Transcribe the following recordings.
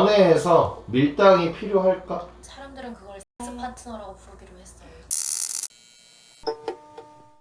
연애에서 밀당이 필요할까? 사람들은 그걸 섹스 파트너라고 부르기로 했어요.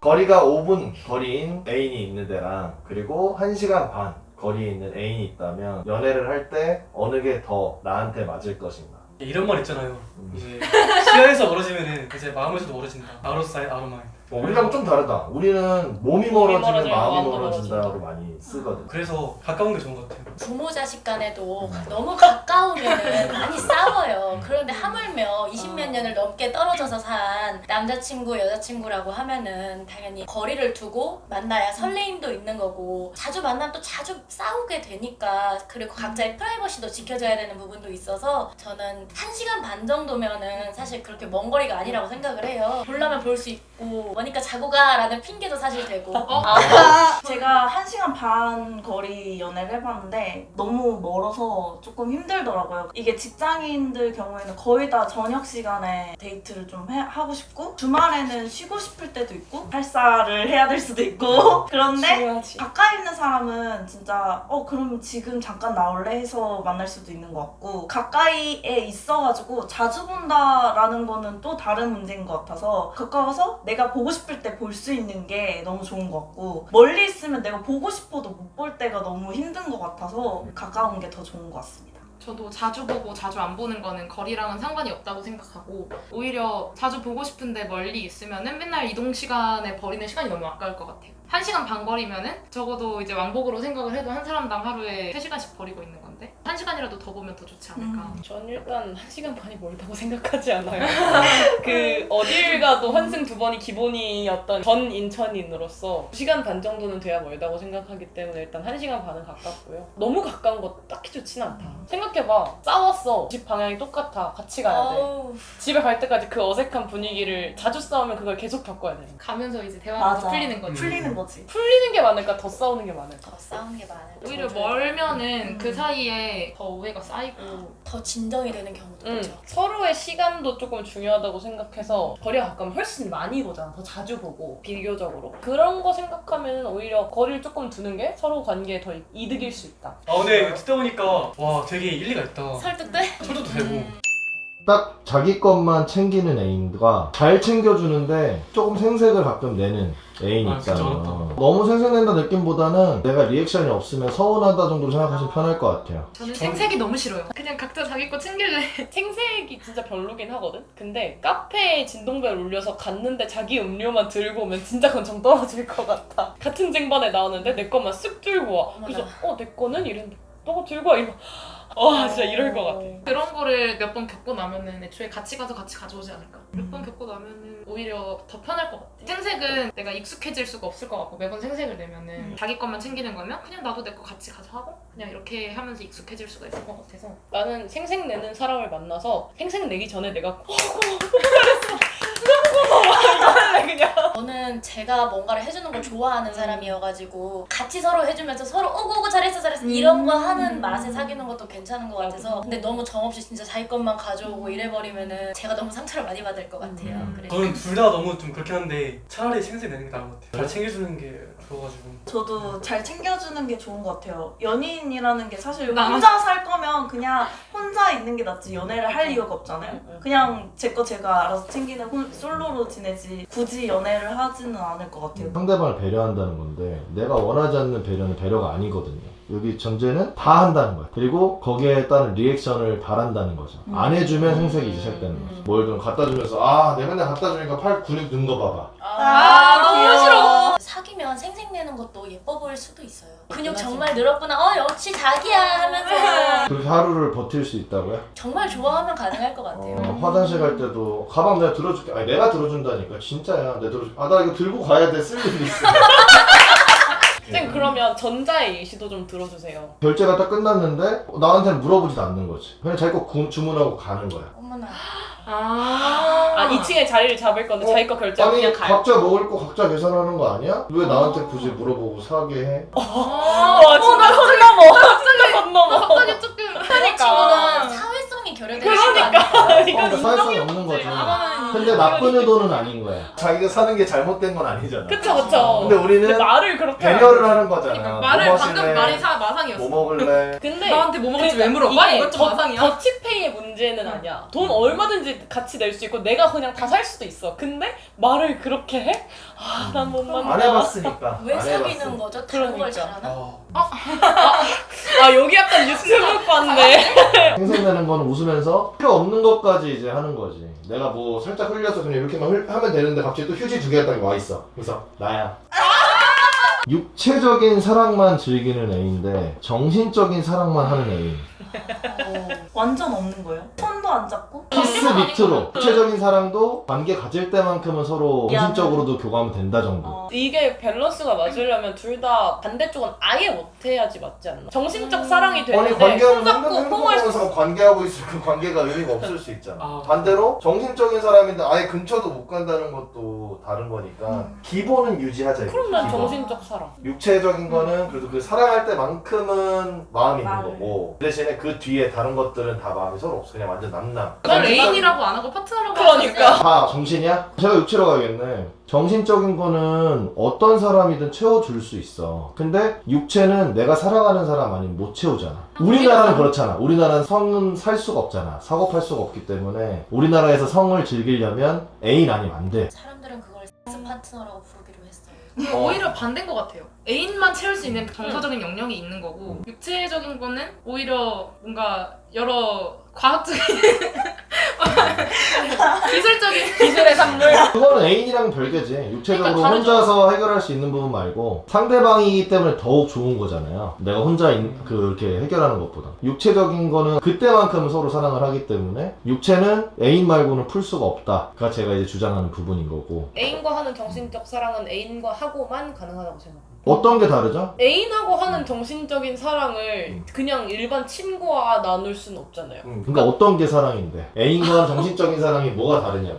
거리가 5분 거리인 애인이 있는 데랑 그리고 1시간 반 거리에 있는 애인이 있다면 연애를 할 때 어느 게 더 나한테 맞을 것인가? 이런 말 있잖아요. 이제 시야에서 멀어지면은 이제 마음에서도 멀어진다. 아웃 사이드 아웃 마인드. 우리랑 좀 다르다. 우리는 몸이 멀어지면 멀어지면 마음이 마음도 멀어진다로 많이 쓰거든. 그래서 가까운 게 좋은 것 같아요. 부모 자식 간에도 너무 가까우면 많이 싸워요. 그런데 하물며 20몇 년을 넘게 떨어져서 산 남자친구, 여자친구라고 하면은 당연히 거리를 두고 만나야 설레임도 있는 거고 자주 만나면 또 자주 싸우게 되니까 그리고 각자의 프라이버시도 지켜져야 되는 부분도 있어서 저는 1시간 반 정도면은 사실 그렇게 먼 거리가 아니라고 생각을 해요. 보려면 볼 수 있고 뭐니까 자고 가라는 핑계도 사실 되고 제가 1시간 반 거리 연애를 해봤는데 너무 멀어서 조금 힘들더라고요. 이게 직장인들 경우에는 거의 다 저녁 시간에 데이트를 좀 하고 싶고 주말에는 쉬고 싶을 때도 있고 발사를 해야 될 수도 있고 그런데 중요하지. 가까이 있는 사람은 진짜 그럼 지금 잠깐 나올래 해서 만날 수도 있는 것 같고 가까이에 있어가지고 자주 본다라는 거는 또 다른 문제인 것 같아서 가까워서 내가 보고 싶을 때 볼 수 있는 게 너무 좋은 것 같고 멀리 있으면 내가 보고 싶어도 못 볼 때가 너무 힘든 것 같아서 가까운 게 더 좋은 것 같습니다. 저도 자주 보고 자주 안 보는 거는 거리랑은 상관이 없다고 생각하고 오히려 자주 보고 싶은데 멀리 있으면은 맨날 이동 시간에 버리는 시간이 너무 아까울 것 같아요. 1시간 반 거리면은 적어도 이제 왕복으로 생각을 해도 한 사람당 하루에 3시간씩 버리고 있는 건데 1시간이라도 더 보면 더 좋지 않을까. 전 일단 1시간 반이 멀다고 생각하지 않아요. 그 어딜 가도 환승 2번이 기본이었던 전 인천인으로서 2시간 반 정도는 돼야 멀다고 생각하기 때문에 일단 1시간 반은 가깝고요. 너무 가까운 거 딱히 좋진 않다. 생각해봐. 싸웠어. 집 방향이 똑같아. 같이 가야 돼. 어우, 집에 갈 때까지 그 어색한 분위기를 자주 싸우면 그걸 계속 겪어야 돼. 가면서 이제 대화가 더 풀리는 거지. 풀리는 거지. 풀리는 게 많을까? 더 싸우는 게 많을까? 더 싸우는 게 많아요. 오히려 멀면은 그 사이에 더 오해가 쌓이고 더 진정이 되는 경우도 있죠. 서로의 시간도 조금 중요하다고 생각해서 거리가 가까우면 훨씬 많이 보잖아. 더 자주 보고 비교적으로. 그런 거 생각하면 오히려 거리를 조금 두는 게 서로 관계에 더 이득일 수 있다. 근데 이거 듣다 보니까 와 되게 일리가 있다. 설득돼? 설득도 되고. 딱 자기 것만 챙기는 애인과 잘 챙겨주는데 조금 생색을 가끔 내는 애인이 진짜 있다면 어렵다. 너무 생색낸다 느낌보다는 내가 리액션이 없으면 서운하다 정도로 생각하시면 편할 것 같아요. 저는 생색이 너무 싫어요. 그냥 각자 자기 거 챙길래. 생색이 진짜 별로긴 하거든? 근데 카페에 진동벨 울려서 갔는데 자기 음료만 들고 오면 진짜 그건 정 떨어질 것 같아. 같은 쟁반에 나왔는데 내 것만 쓱 들고 와. 그래서 내 거는? 이랬는데 너가 들고 와. 이러면 진짜 이럴 것 같아. 그런 거를 몇 번 겪고 나면은 애초에 같이 가서 같이 가져오지 않을까. 몇 번 겪고 나면은 오히려 더 편할 것 같아. 생색은 내가 익숙해질 수가 없을 것 같고 매번 생색을 내면은 자기 것만 챙기는 거면 그냥 나도 내 거 같이 가져하고 그냥 이렇게 하면서 익숙해질 수가 있을 것 같아서. 나는 생색 내는 사람을 만나서 생색 내기 전에 내가 저는 제가 뭔가를 해주는 걸 좋아하는 사람이어가지고 같이 서로 해주면서 서로 오고 잘했어 이런 거 하는 맛에 사귀는 것도 괜찮은 것 같아서 근데 너무 정없이 진짜 자기 것만 가져오고 이래버리면은 제가 너무 상처를 많이 받을 것 같아요. 그래서 저는 둘 다 너무 좀 그렇게 하는데 차라리 생색 내는 게 나은 것 같아요. 잘 챙겨주는 게 좋아가지고. 저도 잘 챙겨주는 게 좋은 것 같아요. 연인이라는 게 사실 나만- 혼자 살 거면 그냥 혼자 있는 게 낫지 연애를 할 이유가 없잖아요. 그냥 제 거 제가 알아서 챙기는 솔로로 지내지 굳이 연애를 하지는 않을 것 같아요. 상대방을 배려한다는 건데 내가 원하지 않는 배려는 배려가 아니거든요. 여기 전제는 다 한다는 거야. 그리고 거기에 따른 리액션을 바란다는 거죠. 안 해주면 생색이 이제 시작되는 거죠. 뭘 좀 갖다 주면서 내가 맨날 갖다 주니까 팔 근육 는 거 봐봐. 너무 싫어. 사귀면 생색내는 것도 예뻐 보일 수도 있어요. 근육 정말 늘었구나. 역시 자기야 하면서 그렇게 하루를 버틸 수 있다고요? 정말 좋아하면 가능할 것 같아요. 화장실 갈 때도 가방 내가 들어줄게. 아니 내가 들어준다니까. 진짜야. 내가 들어줄게. 나 이거 들고 가야 돼. 쓸 일이 있어. 쌤 그러면 전자의 예시도 좀 들어주세요. 결제가 딱 끝났는데 나한테는 물어보지도 않는 거지. 그냥 자기 거 주문하고 가는 거야. 어머나. 2층에 자리를 잡을 건데 자기 거 결제하고 아니 그냥 가요. 각자 먹을 거 각자 계산하는 거 아니야? 왜 나한테 굳이 물어보고 사게 해? 진짜 선 넘어. 진짜 선 넘어. 갑자기 조금 그런 친구는 사회성이 결여되는 친구 그러니까. 아닐까요? 이건 사회성이 없는 거지. 나는 근데 나쁜 의도는 아닌 거야. 자기가 사는 게 잘못된 건 아니잖아. 그쵸 그쵸. 근데 우리는 말을 그렇게 배려를 하는 거잖아. 그러니까 뭐 말을 마실래? 방금 말이 마상이었어. 뭐 먹을래? 근데 나한테 뭐 먹을지 왜 물어봐? 이게 이건 좀 마상이야. 더치페이의 문제는 아니야. 돈 얼마든지 같이 낼 수 있고 내가 그냥 다 살 수도 있어. 근데 말을 그렇게 해? 아, 난 못 만나. 안 해봤으니까. 왜 안 사귀는 해봤어. 거죠? 다른 걸 그러니까. 잘하나? 아 여기 약간 유튜브과인데. 생색내는 건 웃으면서 필요 없는 것까지 이제 하는 거지. 내가 뭐 살짝 흘려서 그냥 이렇게만 하면 되는데 갑자기 또 휴지 2개가 딱 와 있어. 그래서 나야. 육체적인 사랑만 즐기는 애인데 정신적인 사랑만 하는 애인. 완전 없는 거예요? 손도 안 잡고? 키스 밑으로 육체적인 사랑도 관계 가질 때만큼은 서로 미안해. 정신적으로도 교감하면 된다 정도. 이게 밸런스가 맞으려면 둘 다 반대쪽은 아예 못해야지 맞지 않나? 정신적 사랑이 아니 되는데 관계하면 손 잡고 뽀뽀할 수 행동하면서 관계하고 있을 그 관계가 의미가 없을 수 있잖아. 아. 반대로 정신적인 사람인데 아예 근처도 못 간다는 것도 다른 거니까 기본은 유지하자. 그럼 난 기본. 정신적 사랑. 육체적인 거는 그래도 그 사랑할 때만큼은 마음이 있는 마음을. 거고 그 대신에 그 뒤에 다른 것들은 다 마음이 서로 없어. 그냥 완전 남남. 넌 애인이라고 안 하고 파트너라고 그러니까. 다 정신이야? 제가 육체로 가겠네. 정신적인 거는 어떤 사람이든 채워줄 수 있어. 근데 육체는 내가 사랑하는 사람 아니면 못 채우잖아. 우리나라는 그렇잖아. 우리나라는 성은 살 수가 없잖아. 사고 팔 수가 없기 때문에 우리나라에서 성을 즐기려면 애인 아니면 안 돼. 사람들은 그걸 섹스 파트너라고 부르기로 했어요. 오히려 반대인 것 같아요. 애인만 채울 수 있는 정서적인 영역이 있는 거고 육체적인 거는 오히려 뭔가 여러 과학적인 기술적인 기술의 산물. 그거는 애인이랑 별개지. 육체적으로 그러니까 다르죠. 혼자서 해결할 수 있는 부분 말고 상대방이기 때문에 더욱 좋은 거잖아요. 내가 혼자 그렇게 해결하는 것보다. 육체적인 거는 그때만큼은 서로 사랑을 하기 때문에 육체는 애인 말고는 풀 수가 없다. 그가 제가 이제 주장하는 부분인 거고. 애인과 하는 정신적 사랑은 애인과 하고만 가능하다고 생각합니다. 어떤 게 다르죠? 애인하고 하는 정신적인 사랑을 그냥 일반 친구와 나눌 수는 없잖아요. 그러니까 어떤 게 사랑인데 애인과 정신적인 사랑이 뭐가 다르냐고.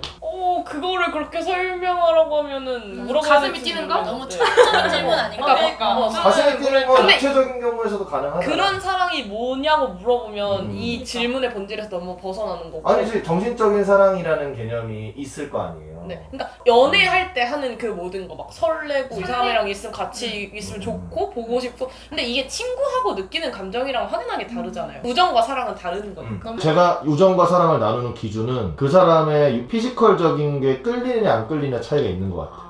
그거를 그렇게 설명하라고 하면은 물어봐야 가슴이 될지 뛰는 거? 너무 모르겠는데. 초점적인 질문 아닌가? 그러니까. 가슴이 뛰는 건 근데 육체적인 경우에서도 가능하잖아. 그런 사랑이 뭐냐고 물어보면 이 그러니까. 질문의 본질에서 너무 벗어나는 거고. 아니지, 정신적인 사랑이라는 개념이 있을 거 아니에요. 네, 그러니까 연애할 때 하는 그 모든 거 막 설레고 이 사람이랑 있으면 같이 있으면 좋고 보고 싶고. 근데 이게 친구하고 느끼는 감정이랑 확연하게 다르잖아요. 우정과 사랑은 다른 거니까. 제가 우정과 사랑을 나누는 기준은 그 사람의 피지컬적인 게 끌리느냐 안 끌리느냐 차이가 있는 것 같아요.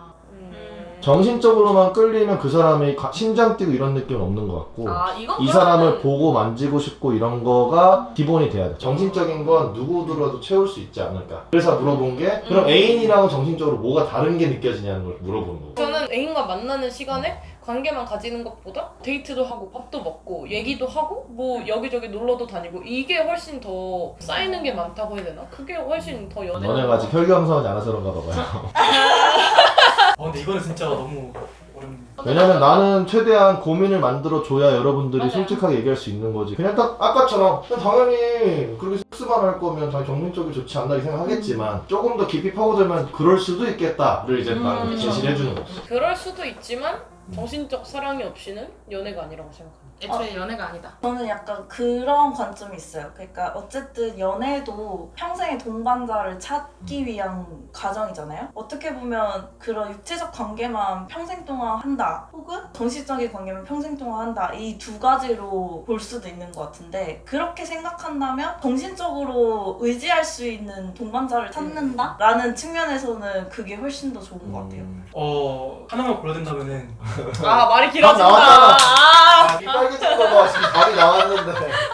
정신적으로만 끌리면 그 사람이 심장 뛰고 이런 느낌은 없는 것 같고 이건 이 사람을 보고 만지고 싶고 이런 거가 기본이 돼야 돼. 정신적인 건 누구들어도 채울 수 있지 않을까. 그래서 물어본 게 그럼 애인이랑은 정신적으로 뭐가 다른 게 느껴지냐는 걸 물어보는 거고. 저는 애인과 만나는 시간에 관계만 가지는 것보다 데이트도 하고 밥도 먹고 얘기도 하고 뭐 여기저기 놀러도 다니고 이게 훨씬 더 쌓이는 게 많다고 해야 되나? 그게 훨씬 더 연애가 너네가 아직 혈기왕성하지 않아서 그런가 봐요. 근데 이거는 진짜 너무 어렵네. 왜냐면 나는 최대한 고민을 만들어 줘야 여러분들이 맞아요. 솔직하게 얘기할 수 있는 거지. 그냥 딱 아까처럼 당연히 그렇게 섹스만 할 거면 당연히 정신적이 좋지 않나 생각하겠지만 조금 더 깊이 파고들면 그럴 수도 있겠다를 이제 나는 제시를 해주는 거지. 그럴 수도 있지만 정신적 사랑이 없이는 연애가 아니라고 생각합니다. 애초에 연애가 아니다. 저는 약간 그런 관점이 있어요. 그러니까 어쨌든 연애도 평생의 동반자를 찾기 위한 과정이잖아요. 어떻게 보면 그런 육체적 관계만 평생 동안 한다, 혹은 정신적인 관계만 평생 동안 한다, 이 두 가지로 볼 수도 있는 것 같은데 그렇게 생각한다면 정신적으로 의지할 수 있는 동반자를 찾는다? 라는 측면에서는 그게 훨씬 더 좋은 것 같아요. 하나만 골라야 된다면은 말이 나왔잖아. 길어진다. 이 빨개진 거 봐. 지금 답이 나왔는데.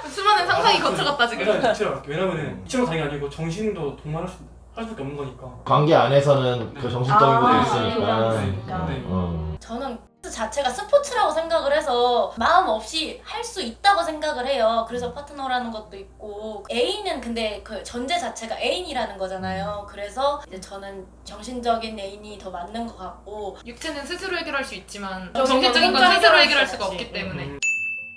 수많은 상상이 거쳐갔다 지금. 일단 육체로 할게. 왜냐면은 육체로 다는 게 아니고 정신도 동반할 수밖에 없는 거니까. 관계 안에서는 그 정신적인 것도 있으니까. 그러니까. 저는 섹스 자체가 스포츠라고 생각을 해서 마음 없이 할 수 있다고 생각을 해요. 그래서 파트너라는 것도 있고 애인은 근데 그 전제 자체가 애인이라는 거잖아요. 그래서 이제 저는 정신적인 애인이 더 맞는 것 같고 육체는 스스로 해결할 수 있지만 정신적인 정신적인 건 혼자 스스로 해결할 해결할 수 수가 없지. 없기 때문에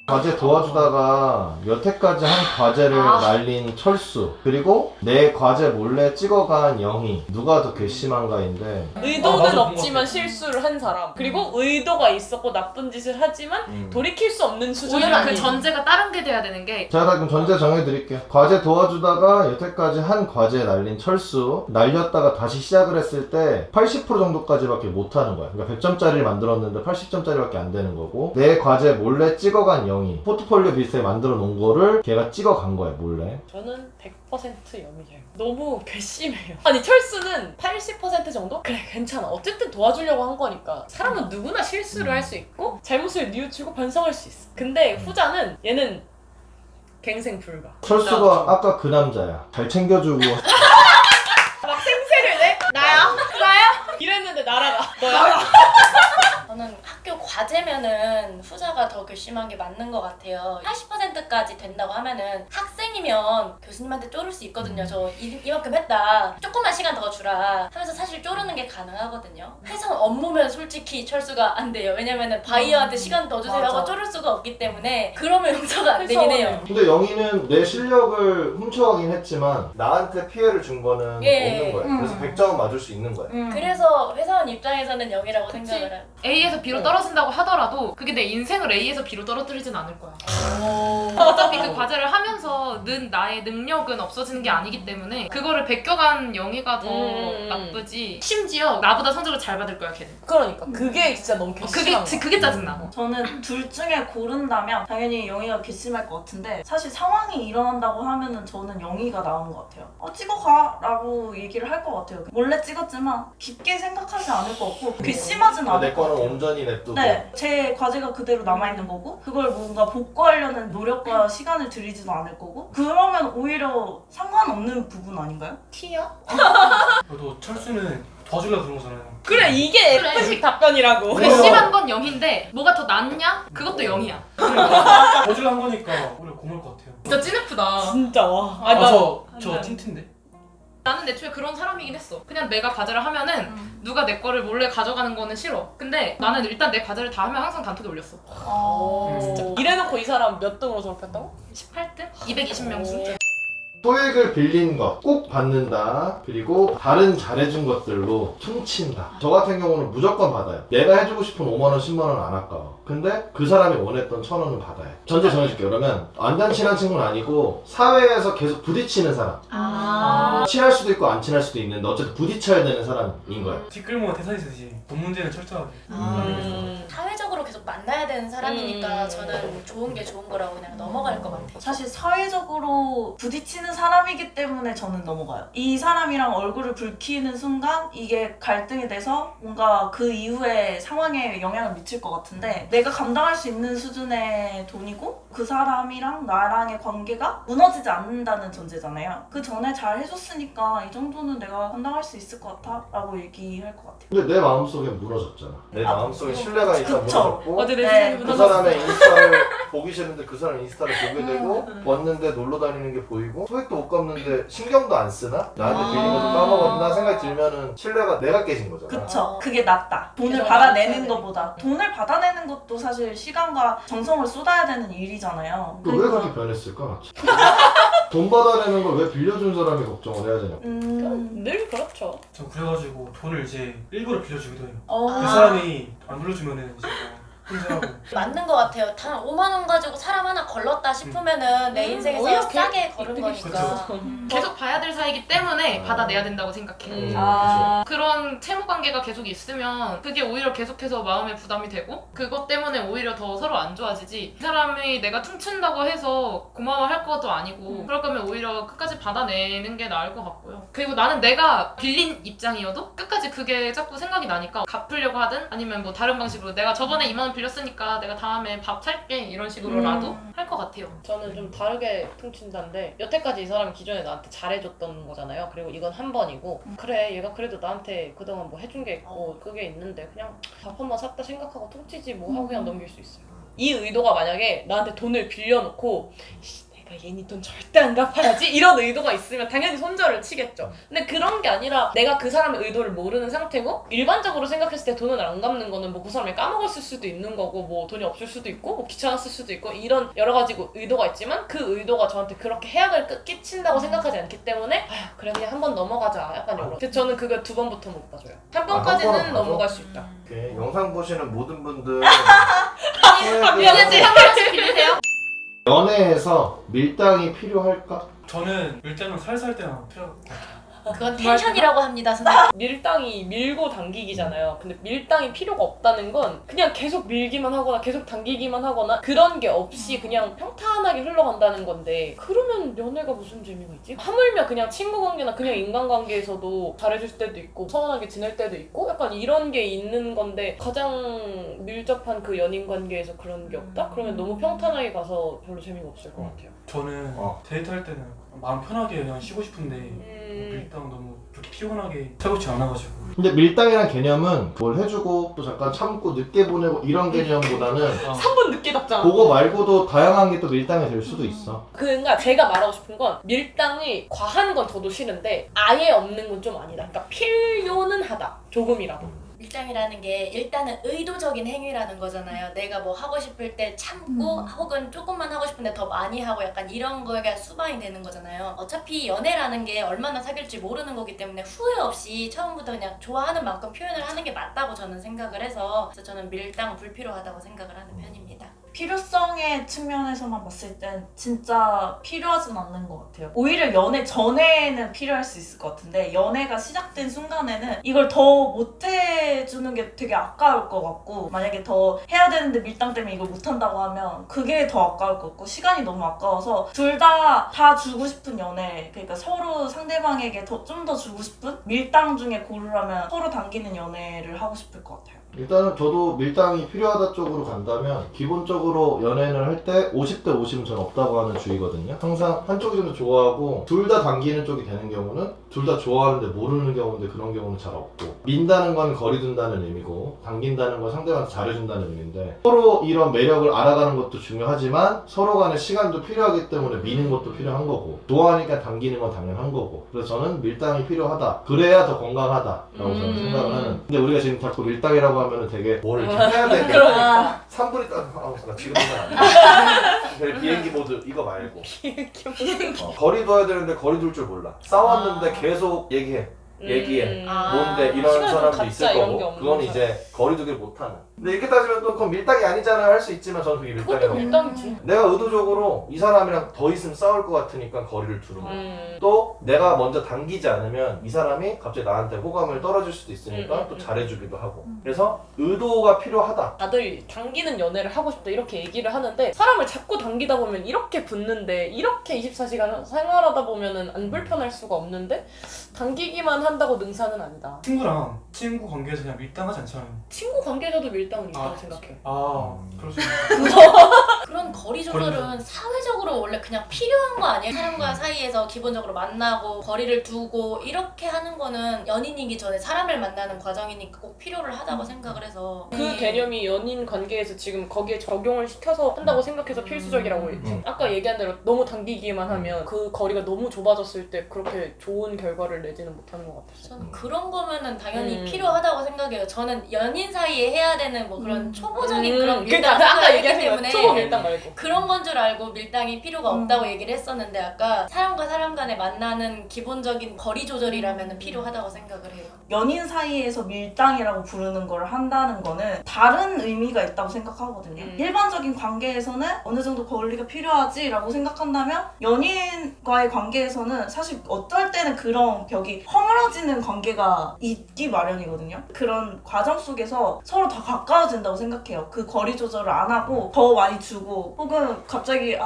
과제 도와주다가 여태까지 한 과제를 날린 철수, 그리고 내 과제 몰래 찍어간 영희, 누가 더 괘씸한가인데 의도는 나도 없지만 실수를 한 사람, 그리고 의도가 있었고 나쁜 짓을 하지만 돌이킬 수 없는 수준은 오히려 그 아닌. 전제가 다른 게 돼야 되는 게 제가 그럼 전제 정해드릴게요. 과제 도와주다가 여태까지 한 과제 날린 철수, 날렸다가 다시 시작을 했을 때 80% 정도까지밖에 못하는 거야. 그러니까 100점짜리를 만들었는데 80점짜리밖에 안 되는 거고, 내 과제 몰래 찍어간 영희, 포트폴리오 비슷하게 만들어 놓은 거를 걔가 찍어간 거야 몰래. 저는 100% 영이에요. 너무 괘씸해요. 아니 철수는 80% 정도? 그래 괜찮아. 어쨌든 도와주려고 한 거니까. 사람은 누구나 실수를 할 수 있고 잘못을 뉘우치고 반성할 수 있어. 근데 후자는 얘는 갱생 불가. 철수가 아까 그 남자야. 잘 챙겨주고 막 생색을 내? 나야? 이랬는데 날아가. 너야? 저는 학교 과제면은 후자가 더 괘씸한 게 맞는 것 같아요. 80%까지 된다고 하면은 학생이면 교수님한테 쪼를 수 있거든요. 저 이만큼 했다. 조금만 시간 더 주라 하면서 사실 쪼르는 게 가능하거든요. 회사 업무면 솔직히 철수가 안 돼요. 왜냐면은 바이어한테 시간 더 주세요 하고 맞아. 쪼를 수가 없기 때문에 그러면 용서가 안 되긴 해요. 근데 영희는 내 실력을 훔쳐가긴 했지만 나한테 피해를 준 거는 예. 없는 거야. 그래서 100점은 맞을 수 있는 거야. 그래서 회사원 입장에서는 0이라고 그치. 생각을 해요. A에서 B로 떨어진다고 하더라도 그게 내 인생을 A에서 B로 떨어뜨리진 않을 거야. 어차피 그 과제를 하면서 는 나의 능력은 없어지는 게 아니기 때문에 그거를 베껴간 영희가 더 나쁘지. 심지어 나보다 성적을 잘 받을 거야 걔는. 그러니까 그게 진짜 너무 괘씸한 거야. 그게 짜증나. 저는 둘 중에 고른다면 당연히 영희가 괘씸할 것 같은데, 사실 상황이 일어난다고 하면은 저는 영희가 나은 것 같아요. 찍어가 라고 얘기를 할 것 같아요. 몰래 찍었지만 깊게 생각하지 않을 것 같고 괘씸하진 않을 내 것 거는 같아요. 온전히 냅두고. 네, 제 과제가 그대로 남아있는 거고 그걸 뭔가 복구하려는 노력과 시간을 들이지도 않을 거고, 그러면 오히려 상관없는 부분 아닌가요? 티야? 그래도 철수는 도와주려고 그런 거잖아요. 그래 이게 그래. F식 답변이라고. 괘씸한 건 영인데 뭐가 더 낫냐? 그것도 영이야. 도와주려고 한 거니까 오히려 고마울 것 같아요. 진짜 찐F다. 진짜 와. 아, 나 저 틴틴데? 나는 애초에 그런 사람이긴 했어. 그냥 내가 과제를 하면은 누가 내 거를 몰래 가져가는 거는 싫어. 근데 나는 일단 내 과제를 다 하면 항상 단톡에 올렸어. 진짜. 이래놓고 이 사람 몇 등으로 졸업했다고? 18등? 220명 중. 소액을 빌린 것 꼭 받는다. 그리고 다른 잘해준 것들로 퉁친다. 저 같은 경우는 무조건 받아요. 내가 해주고 싶은 5만원 10만원 안 아까워. 근데 그 사람이 원했던 1,000원은 받아요. 전제 정해줄게요. 그러면 완전 친한 친구는 아니고 사회에서 계속 부딪히는 사람. 친할 수도 있고 안 친할 수도 있는데 어쨌든 부딪혀야 되는 사람인 거예요. 뒷글모가 대사이 쓰듯이 돈 문제는 철저하게. 사회적으로 계속 만나야 되는 사람이니까 저는 좋은 게 좋은 거라고 그냥 넘어갈 것 같아요. 사실 사회적으로 부딪히는 사람이기 때문에 저는 넘어가요. 이 사람이랑 얼굴을 붉히는 순간 이게 갈등이 돼서 뭔가 그 이후의 상황에 영향을 미칠 것 같은데, 내가 감당할 수 있는 수준의 돈이고 그 사람이랑 나랑의 관계가 무너지지 않는다는 전제잖아요. 그 전에 잘 해줬으니까 이 정도는 내가 감당할 수 있을 것 같아 라고 얘기할 것 같아요. 근데 내 마음속에 무너졌잖아. 내 마음속에 신뢰가 있다 그쵸. 무너졌고 어제 내 네, 세상이 그 무너졌어. 사람의 인스타를 보기 싫은데 그 사람 인스타를 보게 되고 왔는데 놀러 다니는 게 보이고 소액도 못 갚는데 신경도 안 쓰나? 나한테 빌린 것도 까먹었나 생각이 들면은 신뢰가 내가 깨진 거잖아. 그쵸. 그게 낫다. 돈을 그래서 받아내는 나한테 것보다. 돈을 받아내는 것도 사실 시간과 정성을 쏟아야 되는 일이잖아요. 또 왜 그렇게 변했을까? 돈 받아내는 걸 왜 빌려준 사람이 걱정을 해야 되냐? 늘 그렇죠. 저 그래가지고 돈을 이제 일부러 빌려주기도 해요. 어. 그 사람이 안 빌려주면은 이제 혼자하고. 맞는 것 같아요. 단 5만 원 가지고 사람 하나 걸렀다 싶으면은 내 인생에서 오히려 싸게 걸은 이득일 수도 거니까. 그쵸. 계속 봐야 될 사이기 때문에 받아내야 된다고 생각해. 그런 채무 관계가 계속 있으면 그게 오히려 계속해서 마음에 부담이 되고 그것 때문에 오히려 더 서로 안 좋아지지. 이 사람이 내가 퉁친다고 해서 고마워할 것도 아니고 그럴 거면 오히려 끝까지 받아내는 게 나을 것 같고요. 그리고 나는 내가 빌린 입장이어도 끝까지 그게 자꾸 생각이 나니까 갚으려고 하든 아니면 뭐 다른 방식으로 내가 저번에 2만 원 빌렸으니까 내가 다음에 밥 살게 이런 식으로라도 할 것 같아요. 저는 좀 다르게 퉁친다는데 여태까지 이 사람이 기존에 나한테 잘해줬던 거잖아요. 그리고 이건 한 번이고 그래 얘가 그래도 나한테 그동안 뭐 해준 게 있고 그게 있는데 그냥 밥 한 번 샀다 생각하고 퉁치지 뭐 하고 그냥 넘길 수 있어요. 이 의도가 만약에 나한테 돈을 빌려놓고 씨, 내가 내가 얘니 돈 절대 안 갚아야지 이런 의도가 있으면 당연히 손절을 치겠죠. 근데 그런 게 아니라 내가 그 사람의 의도를 모르는 상태고 일반적으로 생각했을 때 돈을 안 갚는 거는 뭐 그 사람이 까먹었을 수도 있는 거고 뭐 돈이 없을 수도 있고 뭐 귀찮았을 수도 있고 이런 여러 가지 의도가 있지만 그 의도가 저한테 그렇게 해악을 끼친다고 생각하지 않기 때문에 아휴 그래 그냥 한 번 넘어가자 약간 이런. 근데 저는 그거 2번부터 못 봐줘요. 한 번까지는 한 번은 넘어갈 봐줘? 수 있다. 오케이. 영상 보시는 모든 분들 미안한데 한 번씩 빌리세요. 연애에서 밀당이 필요할까? 저는 일단은 살살 때만 필요할 것 같아요. 그건 텐션이라고 합니다, 선생님. 밀당이 밀고 당기기잖아요. 근데 밀당이 필요가 없다는 건 그냥 계속 밀기만 하거나 계속 당기기만 하거나 그런 게 없이 그냥 평탄하게 흘러간다는 건데 그러면 연애가 무슨 재미가 있지? 하물며 그냥 친구 관계나 그냥 인간관계에서도 잘해줄 때도 있고 서운하게 지낼 때도 있고 약간 이런 게 있는 건데 가장 밀접한 그 연인 관계에서 그런 게 없다? 그러면 너무 평탄하게 가서 별로 재미가 없을 것 같아요. 저는 데이트할 때는 마음 편하게 그냥 쉬고 싶은데 밀당 너무 그렇게 피곤하게 살고지 않아가지고. 근데 밀당이란 개념은 뭘 해주고 또 잠깐 참고 늦게 보내고 이런 개념보다는 3분 늦게 답장. 그거 말고도 다양한 게 또 밀당이 될 수도 있어. 그러니까 제가 말하고 싶은 건 밀당이 과한 건 저도 싫은데 아예 없는 건 좀 아니다. 그러니까 필요는 하다. 조금이라도. 밀당이라는 게 일단은 의도적인 행위라는 거잖아요. 내가 뭐 하고 싶을 때 참고 혹은 조금만 하고 싶은데 더 많이 하고 약간 이런 거가 수반이 되는 거잖아요. 어차피 연애라는 게 얼마나 사귈지 모르는 거기 때문에 후회 없이 처음부터 그냥 좋아하는 만큼 표현을 하는 게 맞다고 저는 생각을 해서 그래서 저는 밀당 불필요하다고 생각을 하는 편입니다. 필요성의 측면에서만 봤을 땐 진짜 필요하진 않는 것 같아요. 오히려 연애 전에는 필요할 수 있을 것 같은데 연애가 시작된 순간에는 이걸 더 못해주는 게 되게 아까울 것 같고 만약에 더 해야 되는데 밀당 때문에 이걸 못한다고 하면 그게 더 아까울 것 같고 시간이 너무 아까워서 둘 다 주고 싶은 연애 그러니까 서로 상대방에게 좀 더 주고 싶은 밀당 중에 고르라면 서로 당기는 연애를 하고 싶을 것 같아요. 일단은 저도 밀당이 필요하다 쪽으로 간다면 기본적으로 연애를 할 때 50대 50은 전 없다고 하는 주의거든요. 항상 한쪽이 좀 더 좋아하고 둘 다 당기는 쪽이 되는 경우는 둘 다 좋아하는데 모르는 경우인데 그런 경우는 잘 없고 민다는 건 거리 둔다는 의미고 당긴다는 건 상대방한테 잘해준다는 의미인데 서로 이런 매력을 알아가는 것도 중요하지만 서로 간에 시간도 필요하기 때문에 미는 것도 필요한 거고 좋아하니까 당기는 건 당연한 거고 그래서 저는 밀당이 필요하다. 그래야 더 건강하다라고 저는 생각을 하는 근데 우리가 지금 자꾸 밀당이라고 하면은 되게 뭘 이렇게 해야 되게 그러니까. 3분이 나 지금 생각 안 돼. 비행기 모드 이거 말고 거리 둬야 되는데 거리 둘 줄 몰라. 싸웠는데 계속 얘기해. 뭔데 이런 시간이 좀 사람도 갖자, 있을 이런 게 거고 없는 그건 사람. 이제 거리 두기를 못하는 근데 이렇게 따지면 또 그건 밀당이 아니잖아요 할 수 있지만 저는 그게 그것도 밀당이라고 밀당이지. 내가 의도적으로 이 사람이랑 더 있으면 싸울 것 같으니까 거리를 두는 거야. 또 내가 먼저 당기지 않으면 이 사람이 갑자기 나한테 호감을 떨어질 수도 있으니까 또 잘해주기도 하고 그래서 의도가 필요하다. 다들 당기는 연애를 하고 싶다 이렇게 얘기를 하는데 사람을 자꾸 당기다 보면 이렇게 붙는데 이렇게 24시간 생활하다 보면은 안 불편할 수가 없는데 당기기만 한다고 능사는 아니다. 친구랑 친구 관계에서 그냥 밀당하지 않잖아요. 친구 관계에서도 밀당은 있다고 아, 생각해. 그럴 수 있는. 그런 거리 조절은 사회적으로 원래 그냥 필요한 거 아니에요? 사람과 사이에서 기본적으로 만나고 거리를 두고 이렇게 하는 거는 연인이기 전에 사람을 만나는 과정이니까 꼭 필요를 하다고 생각을 해서 그 개념이 연인 관계에서 지금 거기에 적용을 시켜서 한다고 생각해서 필수적이라고 했지. 아까 얘기한 대로 너무 당기기만 하면 그 거리가 너무 좁아졌을 때 그렇게 좋은 결과를 내지는 못하는 것 같았어. 저는 그런 거면은 당연히 필요하다고 생각해요. 저는 연인 사이에 해야 되는 뭐 그런 초보적인 그런 그러니까 밀당을 아까 했기 얘기하신 거 때문에 초보 밀당 말고 그런 건 줄 알고 밀당이 필요가 없다고 얘기를 했었는데 아까 사람과 사람 간에 만나는 기본적인 거리 조절이라면 필요하다고 생각을 해요. 연인 사이에서 밀당이라고 부르는 걸 한다는 거는 다른 의미가 있다고 생각하거든요. 일반적인 관계에서는 어느 정도 거리가 필요하지라고 생각한다면 연인과의 관계에서는 사실 어떨 때는 그런 벽이 허물어지는 관계가 있기 마련이거든요. 그런 과정 속에서 서로 더 가까워진다고 생각해요. 그 거리 조절을 안 하고 더 많이 주고 혹은 갑자기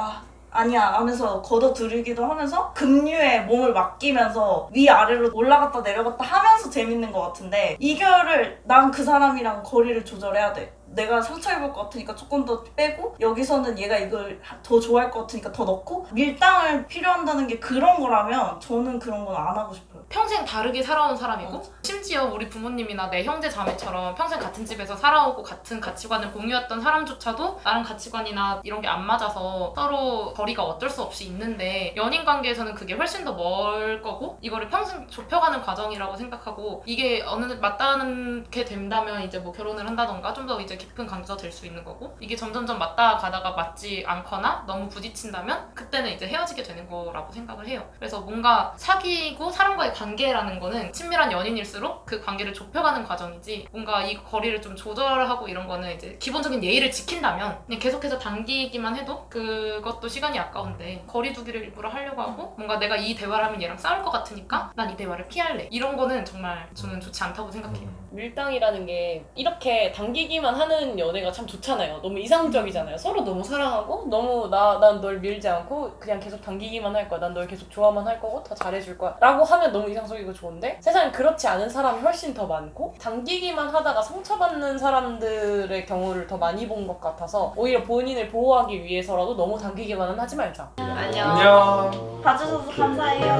아니야 하면서 걷어들이기도 하면서 급류에 몸을 맡기면서 위아래로 올라갔다 내려갔다 하면서 재밌는 것 같은데 이거를 난 그 사람이랑 거리를 조절해야 돼. 내가 상처 입을 것 같으니까 조금 더 빼고 여기서는 얘가 이걸 더 좋아할 것 같으니까 더 넣고 밀당을 필요한다는 게 그런 거라면 저는 그런 건 안 하고 싶어요. 평생 다르게 살아온 사람이고 심지어 우리 부모님이나 내 형제 자매처럼 평생 같은 집에서 살아오고 같은 가치관을 공유했던 사람조차도 나랑 가치관이나 이런 게 안 맞아서 서로 거리가 어쩔 수 없이 있는데 연인 관계에서는 그게 훨씬 더 멀 거고 이거를 평생 좁혀가는 과정이라고 생각하고 이게 어느 맞닿게 된다면 이제 뭐 결혼을 한다던가 좀 더 이제 깊은 관계가 될 수 있는 거고 이게 점점점 맞닿아가다가 맞지 않거나 너무 부딪힌다면 그때는 이제 헤어지게 되는 거라고 생각을 해요. 그래서 뭔가 사귀고 사람과의 관계라는 거는 친밀한 연인일수록 그 관계를 좁혀가는 과정이지 뭔가 이 거리를 좀 조절하고 이런 거는 이제 기본적인 예의를 지킨다면 그냥 계속해서 당기기만 해도 그것도 시간이 아까운데 거리 두기를 일부러 하려고 하고 뭔가 내가 이 대화를 하면 얘랑 싸울 것 같으니까 난 이 대화를 피할래 이런 거는 정말 저는 좋지 않다고 생각해요. 밀당이라는 게 이렇게 당기기만 하는 연애가 참 좋잖아요. 너무 이상적이잖아요. 서로 너무 사랑하고 너무 난 널 밀지 않고 그냥 계속 당기기만 할 거야. 난 널 계속 좋아만 할 거고 다 잘해줄 거야 라고 하면 너무 이상적이고 좋은데 세상에 그렇지 않은 사람이 훨씬 더 많고 당기기만 하다가 상처받는 사람들의 경우를 더 많이 본 것 같아서 오히려 본인을 보호하기 위해서라도 너무 당기기만은 하지 말자. 안녕. 안녕. 봐주셔서 감사해요.